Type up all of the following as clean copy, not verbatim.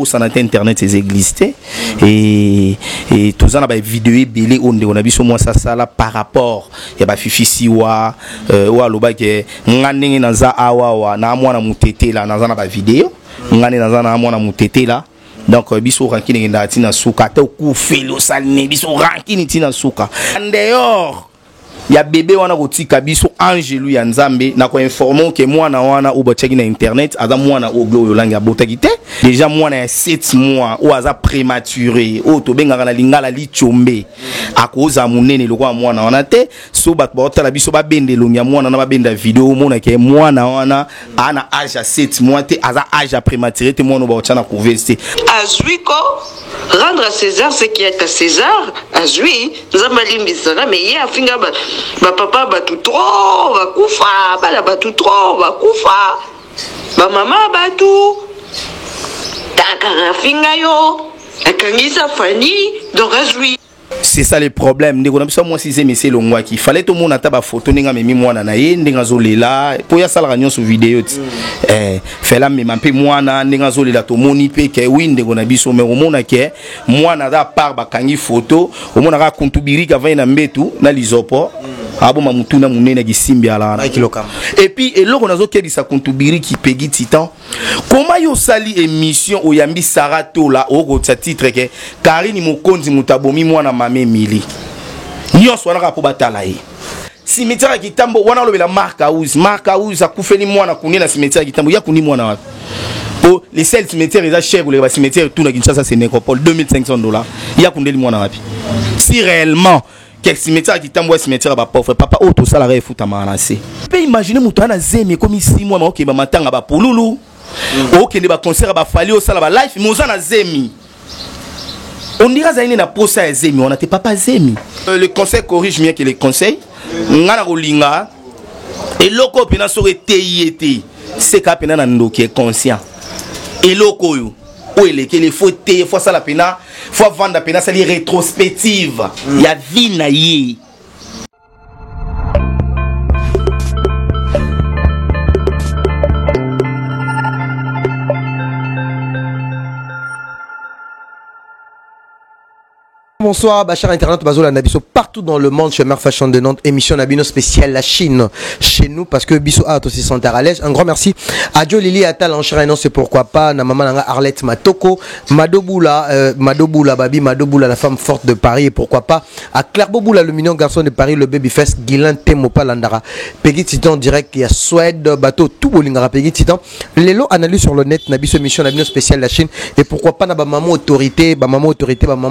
sur internet ces églises et tout ça na ba vidéo belé on a vu sur moi ça là par rapport ya ba fifisi wa loba ke ngane na za awa na mwana mutete là na za na ba vidéo ngane na za na mwana mutete là donc biso rankini na tina suka ta ku felo salne biso rankini tina suka en dehors ya bébé wana kotika biso angelu ya nzambe na ko informer que mwana wana ou botcheki na internet aza mwana o glo yolanga botaki te déjà mwana ya 7 mois ou aza prématuré o to benga na lingala li chombe akoza munene lokwa mwana wana te so bat botala biso ba bendelo nya mwana na ba benda vidéo mona ke mwana wana ana âge à 7 mois te aza âge à prématuré te mwana ba tchana couvester azwiko rendre à César ce qui est à César azwi nzambalimbisana mais ye afinga ba papa ba tout trop va kufa ba la ba tout trop va kufa ba mama ba tout takara finga yo akangisa fani donc azwi. C'est ça le problème. Ndeko na biso moi si c'est monsieur longwa qui fallait tout monde ata ba photo ninga memi mwana na ye ndinga zolela po ya sala ranyo sur vidéo ti fela me mampe mwana ndinga zolela to moni pe ke wi ndeko na biso me omona ke mwana da par ba kangi photo omona ka kuntubiri ka vaina mbetu na lizopo abo mamutuna munene gisimbi ala na kilokam et puis eloko nazo kelisa kuntubiri ki pegi titan comment yo sali émission oyambi sarato la oko tsa titre ke Karine Mokonzi mutabomi mwana mame mili nyonso wana po batala ye cimetière kitambo wana lobela Mark House akufeli mwana kuni na cimetière kitambo ya kuni mwana wapi po les seuls cimetières eza cher ou les cimetières tout na Kinshasa c'est nécropole $2500 ya kundeli mwana wapi si réellement quel cimetière kitambo ya cimetière ba pauvre papa auto salarié futa manase pe imaginer mutu ana zemi comme 6 mois ma ba matanga ba pululu okende ba concert ba fali au sala ba life mozana zemi. On dira zaine na posa ya zemi, on a tes papa zemi. Le conseil corrige mieux que les conseils. Ngana rolinga et loko pena sore teyete. C'est ka pena na ndoki est conscient. Et loko yo o ele que les faut te faut ça la pena, faut vendre pena ça li rétrospective. Ya vie na ye. Bonsoir, Bachar Internet, Bazola Nabiso, partout dans le monde, chez Mère Fashion de Nantes, émission Nabino spéciale la Chine, chez nous, parce que Bisso a aussi son à l'aise. Un grand merci à Joe Lili Atal, en non, c'est pourquoi pas, na maman Arlette Matoko, Madoboula, Babi, Madoboula, la femme forte de Paris, et pourquoi pas, à Clairboboula, le mignon garçon de Paris, le babyface, Guilain Temopa Landara, Peggy Titan direct, il y a Suède, bateau, tout Bolingara, Peggy Titan, Lélo analyse sur le net, Nabiso, émission Nabino spéciale la Chine, et pourquoi pas, na maman autorité, maman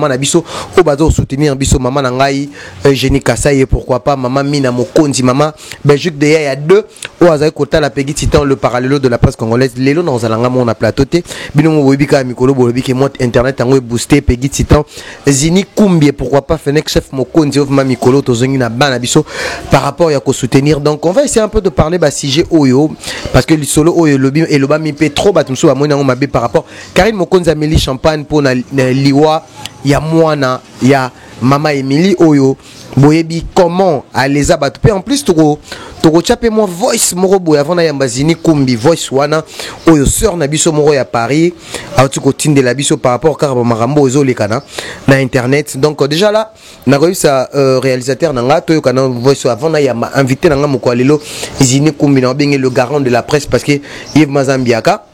Nabiso, au bateau soutenir biso maman nangai Eugénie Kassai et pourquoi pas maman Mina Mokonzi maman Belgique de il y a deux au hasard kota la Peggy Titan le parallèle de la presse congolaise lelo dans alanga mon plateauté bino mo webika mikolo bolobi ke monte internet en booster Peggy Titan Zini Kumbi pourquoi pas Fenech chef Mokonzi of mikolo tozongi na bana biso par rapport à ko soutenir. Donc on va essayer un peu de parler ba sujet oyo parce que le solo oyo lobby et le ba mi pe trop batumso ba mona mabe par rapport Karine Mokonzi ameli champagne pour na liwa ya mwana ya mama Emily oyo boyebi comment les abattre en plus toko chapé moi voice moro boya avant na yambazini kumbi voice wana oyo sœur na biso moro ya Paris auti ko tinde la biso par rapport car marambo ezo lekana na internet. Donc déjà là na reçu sa réalisateur nanga to kana voice avant na yamba invité nanga moko lelo izini kumbi na bengi le garant de la presse parce que Yves Mazambiaka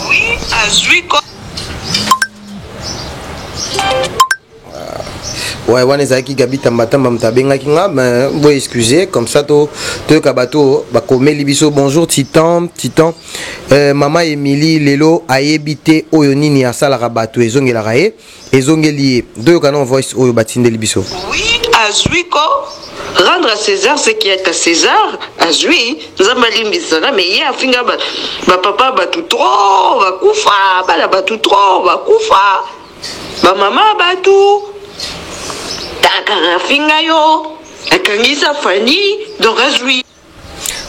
oui azwiko. Ouais, on est qui Gabi Tambatamba Mtabenga Kinga, mais vous excusez, comme ça, to Kabato, Bakome Libiso, bonjour Titan, Maman Emily, Lelo, Aébité, Oyonini, Asala Rabato, Ezong et la Rae, Ezong et lié, deux canons voice Oyo Batinde Libiso. Oui, Azwiko, rendre à César ce qui est à César, Azwi, Zambalimbisana, mais hier, Finga, papa, tout trop, va kufa, ba tout trop, va kufa, maman, tout. Takara finga yo akangisa fani donc azwi.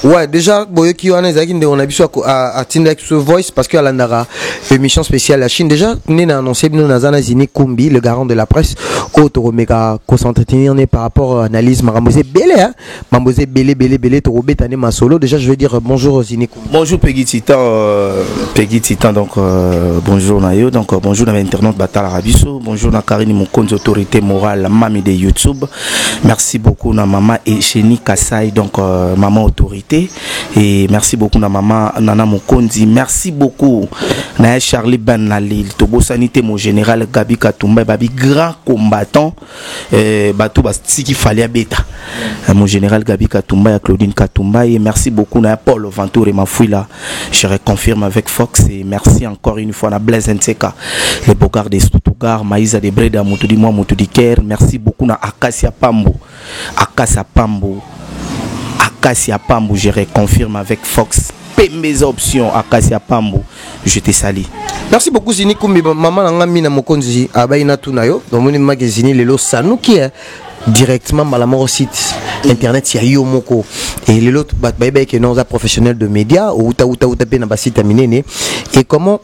Ouais, déjà, boyoki wana ezaki nde on a biso à Tindex Voice parce que alandara émission spéciale la Chine. Déjà, on a annoncé bino nazana Zini Kumbi, le garant de la presse, auto méga concentré on est par rapport à analyse Marambosé Belé hein. Mambosé Belé to betane ma solo. Déjà, je veux dire bonjour Zini Kumbi. Bonjour Peggy Titan donc bonjour Nayo donc bonjour na internaute Batala Rabiso, bonjour na Karine Mokonzi autorité morale mami de YouTube. Merci beaucoup na maman Echeni Kasai donc maman autorité et merci beaucoup na maman Nana Mokonzi, merci beaucoup na Charlie Ben Nalil Tobo Sanité mon général Gabi Katumba babi grand combattant bateau basti qu'il fallait bêta mon général Gabi Katumba et Claudine Katumba et merci beaucoup na Paul Ventour et ma fouille là je reconfirme avec Fox et merci encore une fois na Blaise Nseka les bogards de Stuttgart Maïsa de Breda Moutudi moi Moutudi Ker merci beaucoup na Akasia Pambo je reconfirme avec Fox mes options Akasia Pambo je te salue. Merci beaucoup Zini Kumbi maman nanga mina Mokonzi abaina tunayo dans mon magazine lelo sanuki directement malamoro site internet ya Yomoko et les autres bye que nous a professionnels de médias ou ta pe na ba site minene et comment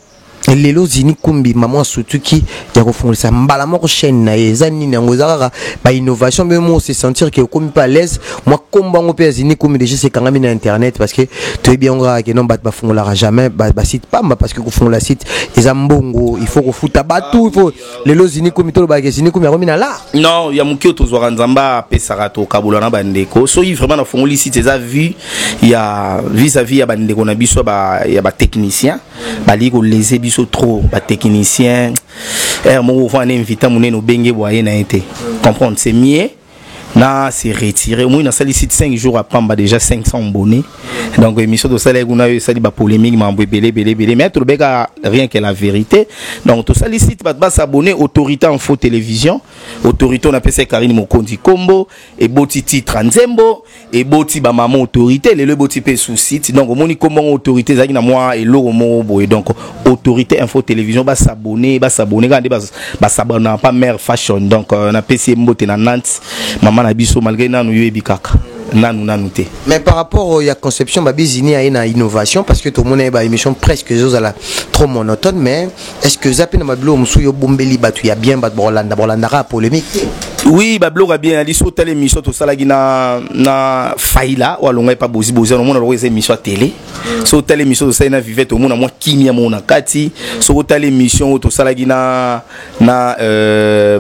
lelo Zini Kumbi maman surtout qui ya refondre mbala moko chaîne na ezani na ngozaka ba innovation mais moi se sentir que comme pas à l'aise moi combat ngo pe Zini Kumbi déjà c'est quand même na internet parce que tu es bien nga que non ba fongola jamais ba site pas parce que ko fond la site ezambongo il faut ko futa batou il faut lelo Zini Kumbi to ba Zini Kumbi ya na là non ya mukio to zwa nzamba pesaka to kabula na bandeko so il vraiment na fongoli site eza vu ya vis-à-vis ya bandeko na biso ba ya ba technicien bali ko leser biso trop ba technicien mon on invité mon no benge boye na été comprendre c'est mieux na c'est retiré moi na sali site 5 jours à Pamba déjà 500 abonnés donc émission de ça on a eu ça ba polémique mambo belé mais tout le bega rien que la vérité donc tout ça les sites ba s'abonner autorité info télévision autorité on appelle ça Karine Mokonzi Combo et boti titre Nzembo et boti ba maman autorité le boti pe sous site donc moni comment autorité zaki na moi et loro mo boy donc autorité info télévision ba s'abonner quand ba s'abonner pas mère fashion donc on a PC mbote na Nantes maman na biso malgré nanu yebi kaka nanu te mais par rapport à la conception babizini a une innovation parce que tout le monde a une émission presque trop monotone mais est-ce que zapi na mablo musuyo bombeli batu ya bien bat bolanda ra polémique oui bablo ga bien ali so tele émission to sala na faila walonga pas bozi on mona lo émission télé so tele émission to sala na vivette au mona moi kimia mona kati so tele émission to sala na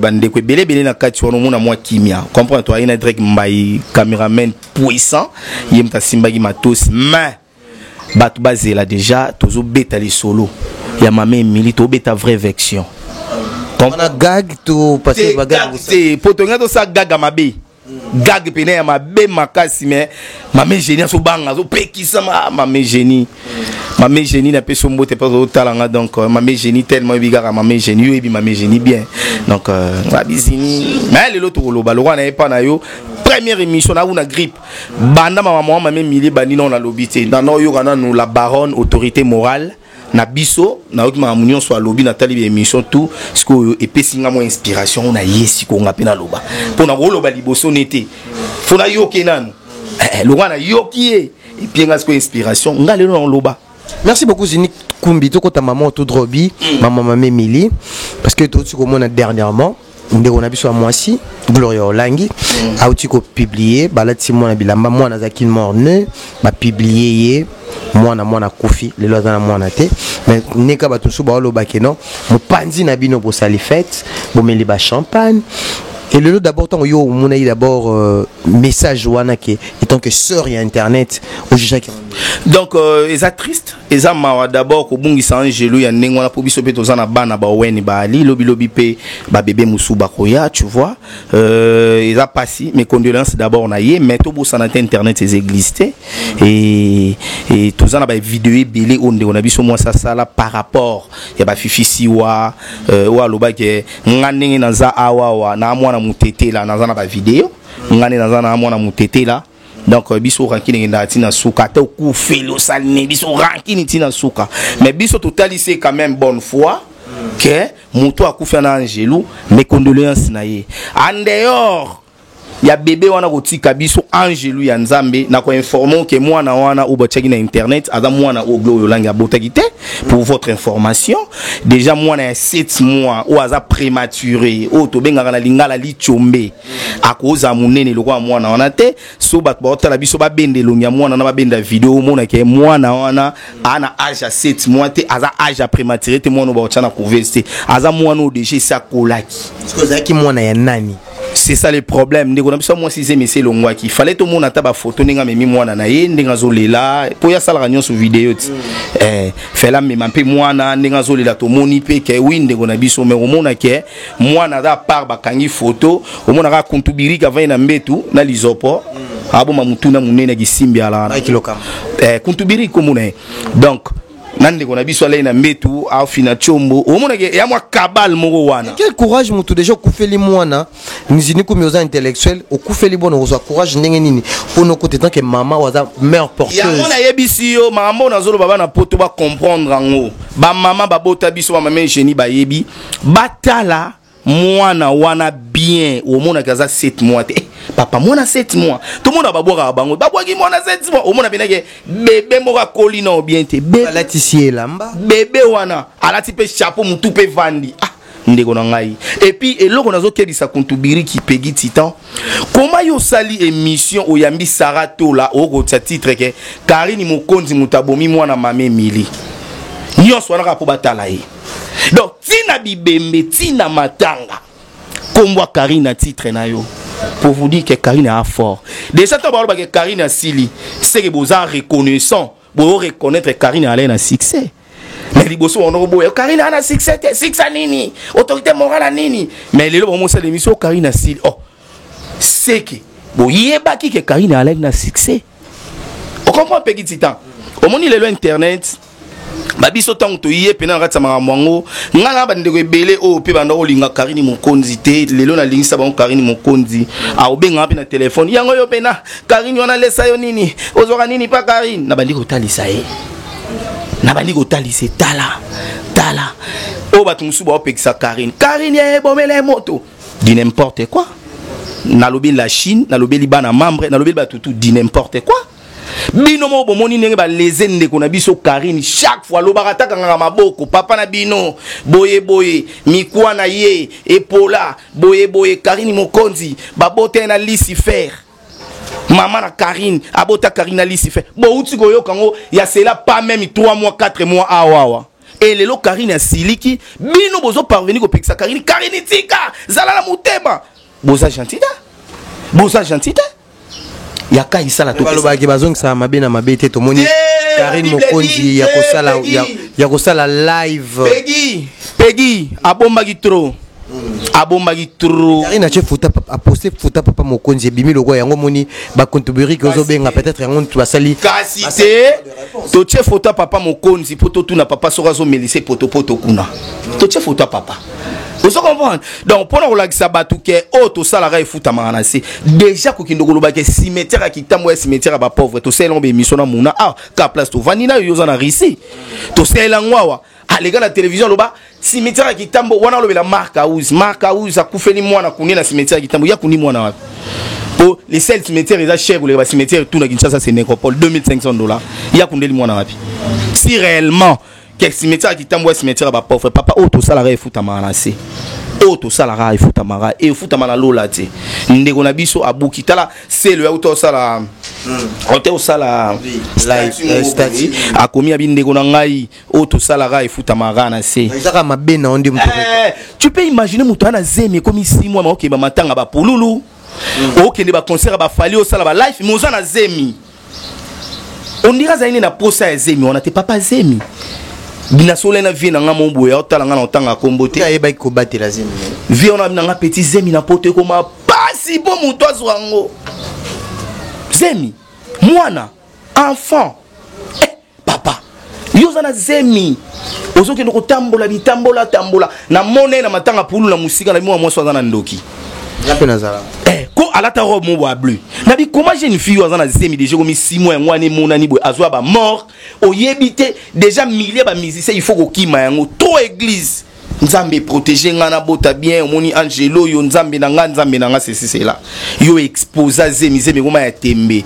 bande ko belé na kati on mona moi kimia comprends toi ina direct mbai cameraman puissant yemta simbagi matos mais batu bazela déjà tozo beta les solo ya mame milito beta vraie vection on a gag to passer bagage c'est potonga to sa gaga mabe gag pene ya mabe makasi mais mame génie so banga so pekisa mame génie na peso mbote pas au talanga donc mame génie tellement bigara mame génie yo ebi mame génie bien donc babizini mais le loto lo balwa na pas na yo première émission na una grippe banda maman mame mili bani non la lobité dans no yo kana nous la baronne autorité morale na biso na okima amunion soit lobby na tali émission tout ce que epesinga mo inspiration na yesi ko ngape na loba pona ko loba liboso nete fona yoke nanu lo wana yokie et puis nga ce inspiration nga le no loba. Merci beaucoup Zini Kumbi to ko ta maman to drobi maman mamé Mili parce que tout ce qu'on a dernièrement on a biso à moisi Gloria Olangi a outi ko publier balati mona bilamba mona zakine morne ba publier mwana kofi le lozana mwana te mais neka ba tusu ba lo bakeno mo panzi na bino bo sali fête bo meli ba champagne et le d'abord tant yo mona d'abord message wana ke étant que sœur et internet au jaki donc eza triste eza mawa d'abord ko bungisa angelo ya ndenge wana po biso pe tozana bana ba weni ba ali lobi pe ba bébé musuba koya tu vois eza passé mes condoléances d'abord na ye mais to bo sanate internet ces existé et tozana ba vidéo belé onde on a biso moi ça sala par rapport ya ba fifi siwa wa loba ke ngandenge na za awa na mwana mutete la na zana ba vidéo ngane na zana mwana mutete la donc biso rankini na tina suka te ku felo salne biso rankini tina suka mais biso totali c'est quand même bonne foi que muto akufa na angelo mes condoléances na ye en dehors ya bébé wana kotika biso angelu ya nzambe na ko informer que mwana wana ou botaki na internet aza mwana o glo yolanga botaki te pour votre information déjà mwana ya 7 mois ou aza prématuré o to benga na lingala li chombe akoza munene lokwa mwana wana te so bat botala biso ba bendelo nya mwana na ba benda vidéo mona ke mwana wana ana âge à 7 mois te aza âge à prématuré te mwana ba tshana couvester aza mwana o déjà sa kolaki Skozaki mwana ya nani? C'est ça le problème. Ndeko na biso moi si c'est longwa ki fallait tout monde ataba photo ninga memi mwana na ye ndinga zolela po ya sala ranyo sur vidéo ti fela mema mpe mwana ndinga zolela to moni pe ke wi ndeko na biso me omona ke mwana da par bakangi photo omona ka kontubiri ka vaina mbetu na lizopo abo mamutuna munene gisimbi ala kontubiri komuna donc nande kona biso ala na mbetu au fina chombo omona ke ya mwa kabal moko wana quel courage mutu déjà kufeli mwana nizini ko mioza intellectuel okufeli bono ozo courage ndenge nini pono côté tant que maman waza mère porteuse ya mona yebisi yo maman na zolo baba na poto ba comprendre ngo ba maman ba bota biso ba maman génie ba yebi batala mwana wana bien omona kaza 7 mois te papa mwana 7 mois tout le monde ba boka bango ba boki mwana 7 mois omona beneke bébé moka kolina o bien te alati si elamba bébé wana alati pe chapeau mutu pe vandi ndeko na ngai et puis eloko nazo kelisa kontubiri ki pegi titan comment yo sali émission oyambi saratola oko tsa titre ke Karine Mokonzi mutabomi mwana mame mili nyonso wana ka po batala ye donc tina bibembe tina matanga kombo Karine na titre na yo pour vous dire que Karine a fort déjà tant ba que Karine a sili c'est que vous en reconnaissant vous reconnaître Karine a un succès. Mais les bosso on oboya Karine a un succès nini autorité morale nini mais les lobo mo c'est l'émission Karine a sili oh c'est que bo yeba ki que Karine a un succès on comprend petit temps au moni le internet babiso tango to yé pena ngata makamwango ngana ba ndeko ebele o pe banda olinga Karine Mokonzi te lelo na lingisa ba Karine Mokonzi a obenga pe na téléphone yango yo pena Karine wana lesa yo nini ozoka nini pa Karine na bandi ko talisa ye na bandi ko talisa tala o batu musu ba opekisa Karine ya bomela moto di n'importe quoi na lobi la Chine na lobi bana membre na lobi batutu di n'importe quoi bino mo bomoni ndenge ba lezende ko na biso Karine chaque fois lo barataka nganga maboko papa na bino boye mikwa na ye epola boye Karine Mokonzi babote na Lucifer maman na Karine abota Karine na Lucifer bo uti ko yokango ya cela pas même 3 mois 4 mois awawa et lelo Karine a siliki bino bozo parvenir ko pekisa Karine tika zala na mutema boza gentil yaka isala to baloba ki bazong sa mabe na mabe te to moni Karine Mokonzi ya kosala live Peggy abomba gitro Karine a futa a posté futa papa Mokonzi bimi logo yango moni ba contribuer que zo benga peut-être yango tu basali kasite to che futa papa Mokonzi poto tuna papa soka zo melise poto kuna to che futa papa. Vous comprenez? Donc, pour nous relaxer, batouke, auto salaire et fout à manasser. Déjà, qu'on kindo goloba que cimetière à kitambo et cimetière à ba pauvre. To sais l'ombe mission na mouna. Ah, ka place to vanina yoza na risi. To sais l'angwawa. Ah, les gars la télévision loba cimetière à kitambo wana lobe la marque house a koufeli mwana kuni na cimetière à kitambo ya kuni mwana wapi. Pour les seuls cimetières ils a cher ou les cimetières tout na Kinshasa c'est nécropole $2500. Ya kundeli mwana wapi. Si réellement quel cimetière qui t'envoie cimetière ba pauvre papa auto salaire et fout à manasser auto salaire et fout à mara et fout à manalo là tu ndeko na biso abuki tala c'est le auto sala auto sala live statut a commis abi ndeko na ngai auto salaire et fout à mara na c'est ezaka mabena on dit tu peux imaginer mutu ana zemi comme 6 mois ok ba matanga ba pululu ok ne ba concert ba fali au sala ba live moza na zemi on dira zaine na posa ya zemi on a te papa zemi bina sole na vie na nga mombo ya otala nga na otanga kombote ya eba ko batela zemi vie on a bina nga petit zemi na pote ko ma pasi bo muto azwango zemi mwana enfant papa yoza na zemi ozoke ndoko tambola bitambola na mone na matanga pulu na musika na mwa mwaso na ndoki ngape na zala ko alata robe mo wa bleu na bi comment j'ai une fille azana zemi déjà comme 6 mois ngwana mona ni boy azwa ba mort oyebite déjà milliers ba musiciens il faut ko kima yango trop église nzambe protéger nga na bota bien omoni angelo yo nzambe na nga c'est là yo exposa zemi goma ya tembe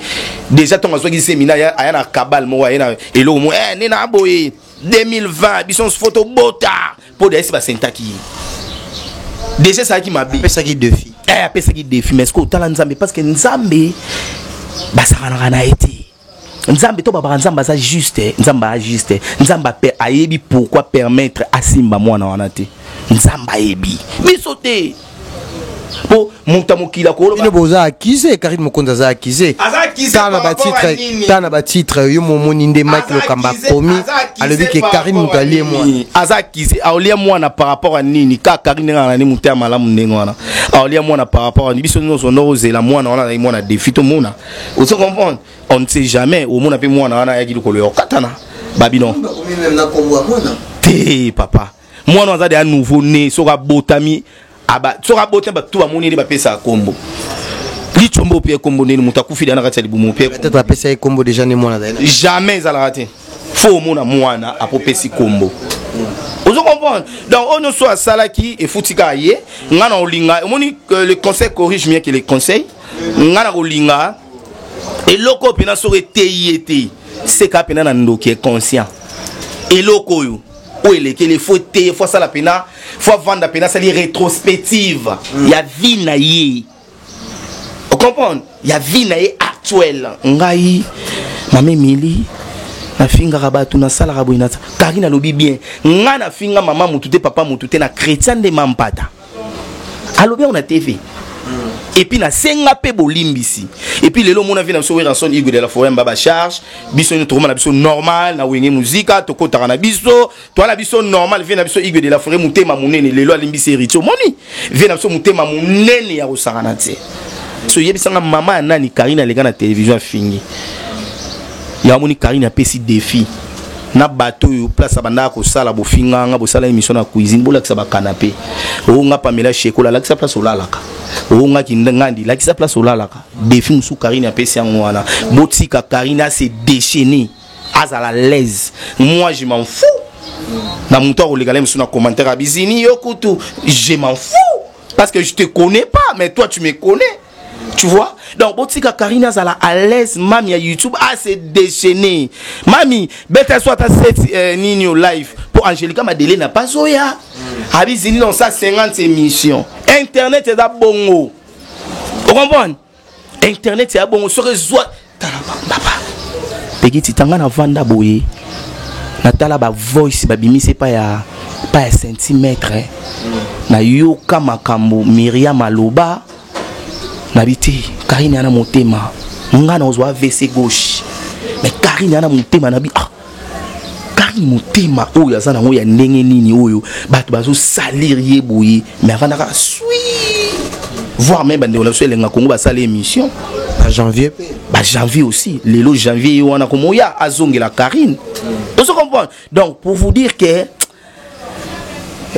déjà ton azwa ki zemi na ya na kabal mo ya na elo mo ne na boye 2020 bison photo bota pour des ba sentaki déjà ça qui m'a bi ça qui défi après ça qui défi mais est-ce que talent nzambe parce que nzambe ba sakana na été nzambe to baba nzamba za juste nzamba juste nzamba pe ayebi pourquoi permettre asimba mwana wana te nzamba ayebi misote po mutamukila ko ne boza acquise Karim Mokonza za acquise tana ba titre yo momoni nde Mike Lokamba komi alobi ke Karim Mutalie moi aza acquise aolia mwana par rapport à nini ka Karim ngana ni mutama malamu ndenge wana aolia mwana par rapport à biso no so no zela mwana wana na mwana défi to mona on se comprend on ne sait jamais au mona pe mwana wana ya kilokolo yo katana babino même na kombo mwana te papa mwana aza de à nouveau né so ka botami aba soka bote ba tout amoni ba pesa kombo li chombo pe kombo ne mutakufi dana kati libumu pe peut-être ba pesa kombo déjà ne mwana d'ailleurs jamais za la raté faut mona mwana apopesi kombo vous comprenez donc on ne soit salaki et futika ye ngana olinga moni le conseil corrige mieux que les conseils ngana olinga et loko pena sore teyete c'est ka pena na ndoki conscient et loko yo où il est qu'il faut te faut ça la pena faut vendre la pena c'est les rétrospective il y a vie naïe vous comprenez il y a vie naïe actuelle ngai mame mili na finga rabatu na sala raboina Karina lobi bien ngana finga mama mutute papa mutute na chrétien de mampata alobi on a TV et puis na senga pe bolimbisi et puis lelo mona vina so ranson Igwe de la Forêt mbaba charge biso ni troma na biso normal na wenge musica to kotaka na biso to la biso normal vina biso Igwe de la Forêt mutema munene lelo alimbisi rito moni vina biso mutema munene ya osangana te so yebisanga mama nani Karina lega na télévision fingi ya moni Karina pesi défi na bateau yo place abanda ko sala bo finganga bo sala émission na cuisine bo lakisa ba canapé o nga pamela shekola lakisa place olalaka o nga kindangandi lakisa place olalaka défi musu Karina pesi ngwana botika Karina se déchaîner azala l'aise moi je m'en fous na muto ko legala musu na commentaire abizini yo kutu je m'en fous parce que je te connais pas mais toi tu me connais. Tu vois? Donc, Botika Karina Zala à l'aise, mami à YouTube, se déchaîner. Mami, bête soit à cette Nino live. Pour Angelica Madele n'a pas soya. Abizini dans sa 50 émissions. Internet est à bongo. Vous comprenez? Internet est à bongo. Ce réseau. Papa. Pegiti Tanga na Vanda Boye. Natala ba voice, babimi, c'est pas ya centimètre. Na Yoka Makambo, Myriam Aloba. Nabiti Karina na motema ngana ozwa AVC gauche mais Karina na motema nabi Karina motema oyo azana ngoya ndenge nini oyo bato bazo salir ye boye mais avant naka sui voir même bande on a elenga Congo ba sala émission ba janvier aussi lelo janvier wana komoya azongela Karine on se comprend donc pour vous dire que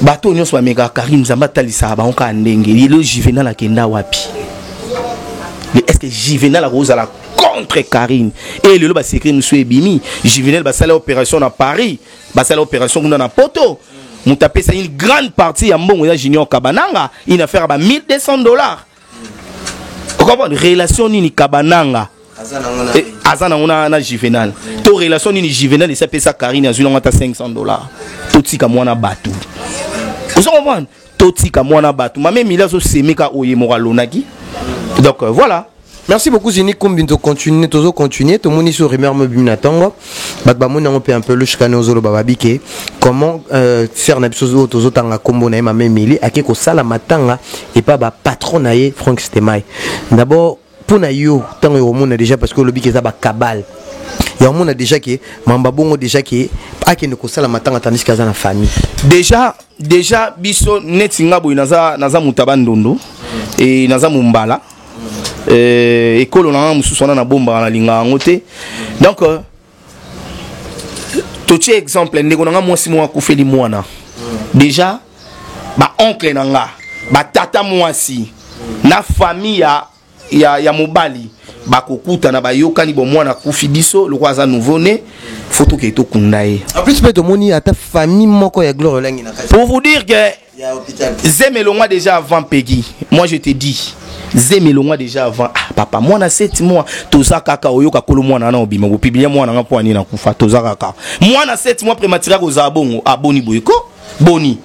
bato nyonso ba meka Karine zamba talisa ba onka ndenge lelo Juvenal akenda wapi. Est-ce que Juvenal a rose à la contre Karine et le ba secret nous soit bimi Juvenal ba sala opération à Paris ba sala opération dans na poto mu tapé ça une grande partie à mbongo ya Junior Kabananga une affaire à $1200 on comprend relation ni Kabananga azana on na Juvenal to relation ni Juvenal et ça paye ça Karine à Junior ngata $500 tout tika mwana batu vous comprenez tout tika mwana batu mame mila so semeka oye moralonaki. Donc voilà. Merci beaucoup Zini Kumbinto continuer tout le monde sur Rimer Mobimina Tango. Bakbamon on peut un peu le chicano zolo bababike. Comment faire nabisozo tozo tanga combo na ma meli akeko sala matanga et pas ba patron naé Frank Stemai. D'abord pour na yo tango yo mona déjà parce que le bike za ba kabal. Ya mona déjà que mamba bongo déjà que akene ko sala matanga tandis kaza na famille. Déjà biso netinga boy naza mutabandondo et naza mumbala. École on a mususona na bomba na linga ngote donc toche exemple ndeko nga mwasi mwa kufeli mwana déjà ba oncle nanga ba tata mwasi na famille ya mobali bakokuta na bayokani bo mwana kufi biso le roi za nouveau-né photo qui est au kundaye. En plus peut moni à ta famille moko ya gloire langi na pour vous dire que Zemelongwa déjà avant Peggy. Moi je te dis Zemelongwa déjà avant papa moi na 7 mois toza kaka oyoka kolo mwana na obima bo publier mwana nga poani na kufa toza kaka moi na 7 mois prématuré ko za bongo aboni boyko boni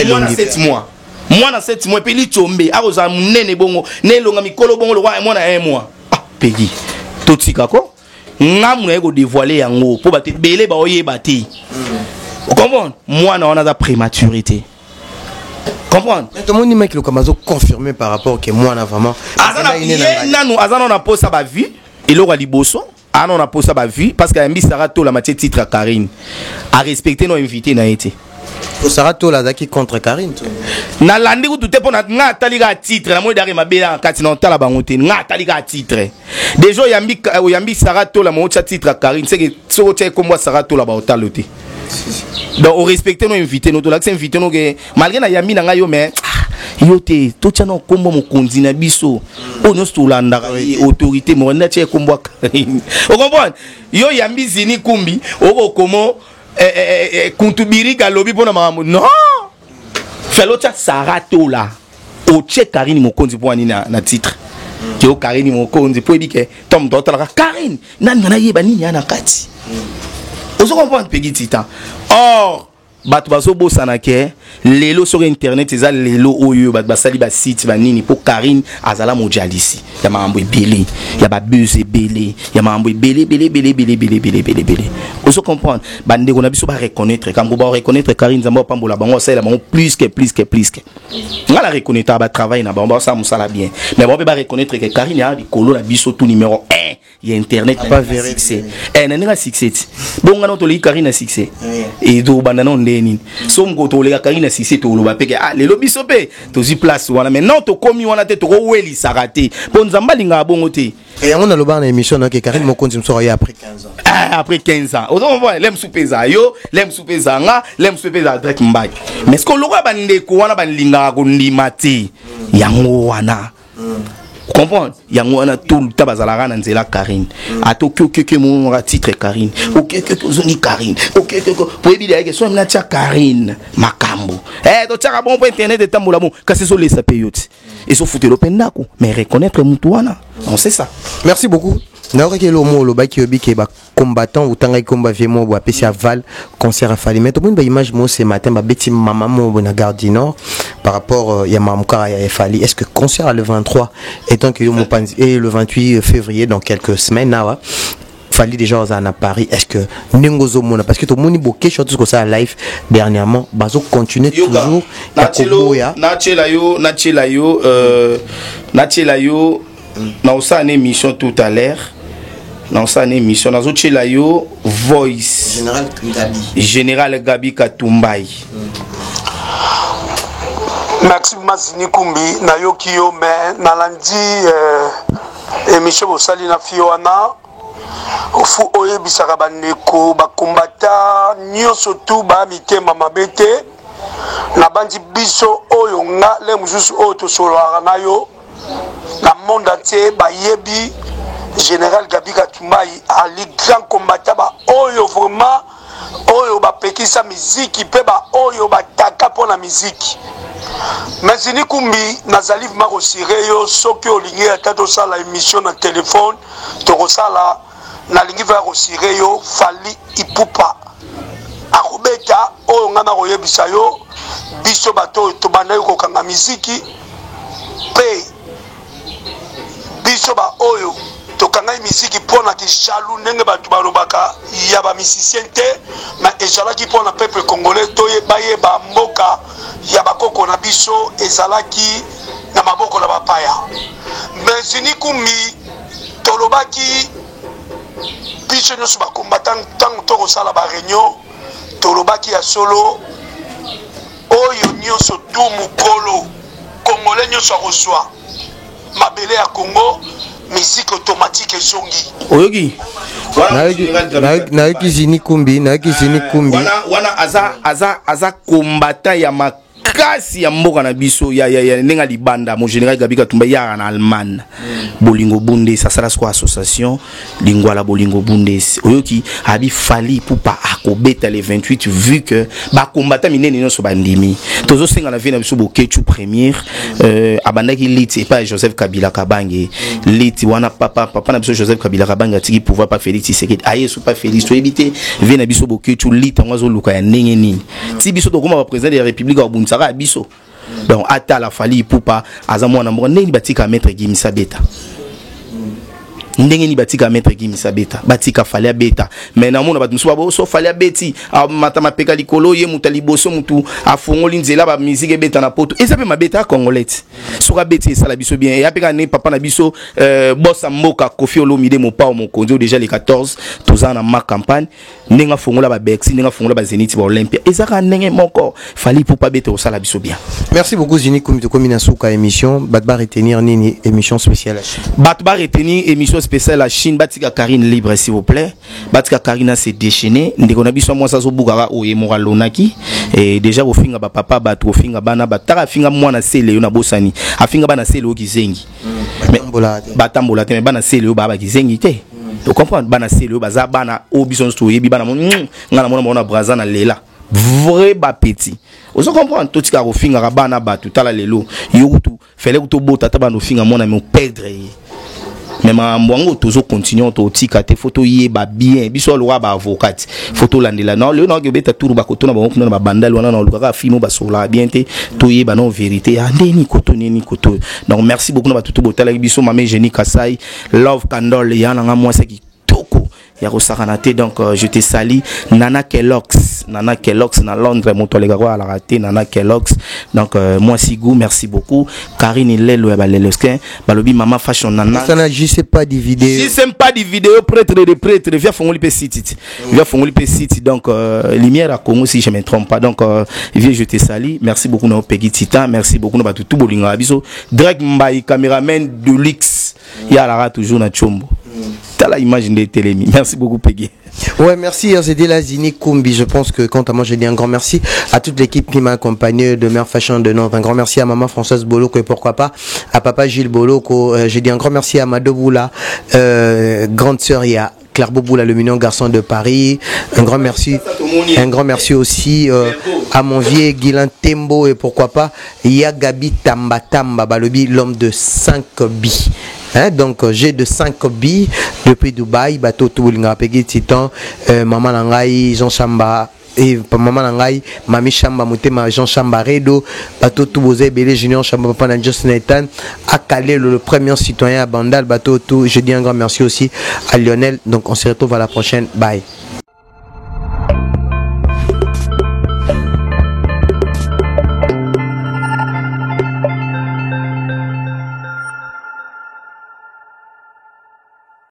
moi na 7 mois moi na 7 mois peli chombe akoza munene bongo nelonga mikolo bongo le roi moi na 1 mois Peggy totika ko ngamu na ko dévoiler yango po ba te belé ba oyeba te comprendre moi na on a prématurité comprendre tout le monde mec le kamazo confirmé par rapport que moi na vraiment azana on a posé sa vie et l'ora liboso on a posé sa vie parce que Mbi Sarato la matière titre à Karine a respecté nos invités na été Sarato la zaki contre Karine na landi ku tout pour na taliga titre na moi d'arriver ma bela kati na tala bangote na taliga titre déjà Yambi Sarato la mocha titre à Karine c'est que so tché comme moi Sarato la ba otaloté donc on respecte nos invités nous là que invité nous que malgré na Yambi na yo mais yo te to tchana kombo mokonzi na biso ono stolanda autorité mo na tché kombo Karine on comprend yo Yambi zini kumbi oko komo kuntubiri galobi pona mamu non felo tcha Sarato la o tché Karine mokonzi poani na titre yo Karine mokonzi po ebike tom dota la Karine nani na yeba nini yana kati ozo comprendre Peggy Tita or bato bazo bosana ke lelo sur internet eza lelo oyo bato basali ba site ba nini po Karine azala mojalisi ya mambo ebele ya ba buzz ebele ya mambo ebele bele ozo comprendre bande ko na biso ba reconnaître quand ba reconnaître Karine zamba pambola bango ça la bango plus que ngala reconnaître ba travail na bango ça musala bien mais bon ba reconnaître que Karine a likolo na biso tout numéro 1 il y a internet pas vérifié nani succès bon ngana to li Karine succès et do bandana ndeni so mkoto le Karine succès to lo ba peke lelo biso pe to zi place wana mais non to komi wana te to weli sarate bon nzamba linga bongo te et on a le bar na émission que Karine mokonzi msoro ya après 15 ans après 15 ans on voit lem soupeza yo lem soupeza nga lem soupeza Drake Mbai mais ce que lo ba ndeko wana ba linga ko ndimati yango wana comprendre yango wana tout le tabazala na nzela Karine atoki okeke mon titre Karine okeke zoni Karine okeke po ebile ke so mna tia Karine makambo to tia bon po internet etambola bon kasi so lesa peyoti et so fouter l'opendako mais reconnaître mutuana on sait ça merci beaucoup na okeke lo mo lo ba ki obi ke ba combattant ou tanga combat viemo bo apesi aval concert à Fali to ba image mo ce matin ba beti maman mo na Gare du Nord par rapport ya mamukara ya Fali est-ce que concert le 23 étant que yo mo panzi et le 28 février dans quelques semaines là Fali déjà à Paris est-ce que nengozo mona parce que to moni bo quelque chose que ça live dernièrement bazo continuer toujours ya na chela yo na osa une émission tout à l'heure dans sa émission dans autre la yo voice général Gabi Katumbai merci Mazini Kumbi na yo kiyo mais na lundi émission osali na fiona ofu oye bisaka bandeko ba combattant nyoso tout ba mitema mabete na bandi biso oyo nga le mususu oyo to solo na yo na monde entier ba yebi Général Gabi Katumbai ali grand combattant ba oyo vraiment oyo ba pekisa musique pe ba oyo ba taka pour la musique Mazini Kumbi nazali mako sireyo soki olingi atato sala émission na téléphone to sala na lingi va sireyo Fali Ipupa akobeta oyo ngana koyebisa yo biso bato to banda ko kanga musique pe biso ba oyo tokanga musique pona ki jalou ndenge batu balobaka ya ba musicien te mais ezalaki pona peuple congolais toye baye ba mboka ya bakoko na biso ezalaki na maboko na bapaya Mazini Kumbi tolobaki biso nyonso ba combattant tango to kosala ba réunion tolobaki ya solo oyo nyonso tu mukolo congolais nyonso reçoit mabele ya Congo musique automatique et songi oyogi na Zini Kumbi wana aza combattant ya makasi ya mboka na biso ya nenga libanda mon général Gabi Katumba ya en Allemagne bolingo bunde ça sera quoi association lingwala bolingo bunde oyoki abi fali pour pas akobeta les 28 vu que ba combattant minene no so bandimi tozo senga na vie na biso bokechu première abandaki lit et pas Joseph Kabila Kabange lit wana papa na biso Joseph Kabila Kabange atiki pouvoir pas Félix Tshisekedi aye sou pas Félix to éviter vie na biso bokechu lit ngwazo luka ya ndenge nini ti biso to koma président de la République au Buntsara biso donc ata la fali poupa azamo na mbongo ndenge batika maître Gimisa Beta ndenge ni batika maître Gimisa Beta batika fali beta mais na mona batmusu babo so fali beti mata mapeka likolo ye mutali boso mutu afongoli nzela ba musique beta na poto esape mabeta congolais soka beti sala biso bien et apeka ne papa na biso bossa mboka Kofi Olomide mo pa mo konzo déjà les 14 tozana na ma campagne ndenge fongola ba Bexi ndenge fongola ba Zenit ba Olympia ezaka ndenge moko fali pour pas beta sala biso bien. Merci beaucoup Zini Komina Souka émission batba retenir nini émission spéciale batba retenir émission spéciale la Chine batika Karine libre s'il vous plaît batika Karina s'est déchaîné ndeko na biso moi ça zo bugara oye moralonaki et déjà au finga ba papa ba to finga bana bataka finga mwana sele yo na bosani afinga bana sele o kizengi batambola te mais bana sele yo baba kizengi te tu comprends bana sele yo baza bana o biso sto yebi bana ngana mona braza na lela vrai ba petit ozo comprendre tout tika ko finga bana ba tout ala lelo yo tu fele to bota taba no finga mona me perdre mais mbwango tozo continuer to tika te photo yeba bien biso lo ba avocat photo landela non le non ke beta turu ba kotona ba kuna ba bandal wana na luka fimo ba sola bien te to yeba non vérité andeni koto nini koto donc merci beaucoup na ba tutu botala biso mame Jenny Kasai love candle yana nga moi c'est toko ya kosakanate donc je te salue Nana Kellogg's na Londres motolega ko ala raté Nana Kellogg's donc moi Sigou merci beaucoup Karine Lelo ya baleleskin balobi mama fashion Nana ça n'a juste pas des vidéos si c'est pas des vidéos prêtre via fongoli pe site via fongoli pe site donc lumière à Congo si je me trompe pas donc vieux je te salue merci beaucoup no Peggy Titan merci beaucoup no batutu bolinga biso Drake Mbaye caméraman de luxe ya la toujours na chombo t'as la image de Télémi. Merci beaucoup Peggy. Ouais, merci, c'était la Zini Kumbi. Je pense que quant à moi, je dis un grand merci à toute l'équipe qui m'a accompagné de Mère Fashion de Nantes. Un grand merci à maman Françoise Boloko et pourquoi pas à papa Gilles Boloko. Je dis un grand merci à Mado Boula, grande sœur, il y a Claire Boboula, le mignon garçon de Paris. Un grand merci aussi à mon vieux Guilain Tembo et pourquoi pas Yagabi Tamba Tamba Balobi, l'homme de 5 billes. Hein, donc j'ai de 5 billes depuis Dubaï, bateau tout linga Peggy Titan, maman Nangai, Jean Chamba et maman Nangai, Mami Chamba Mutema, Jean Chamba Redo, bateau tout Bosé, Bélé Junior Chamba Papa Just Nathan, à Calais le premier citoyen à Bandal, bateau tout. Je dis un grand merci aussi à Lionel. Donc on se retrouve à la prochaine. Bye.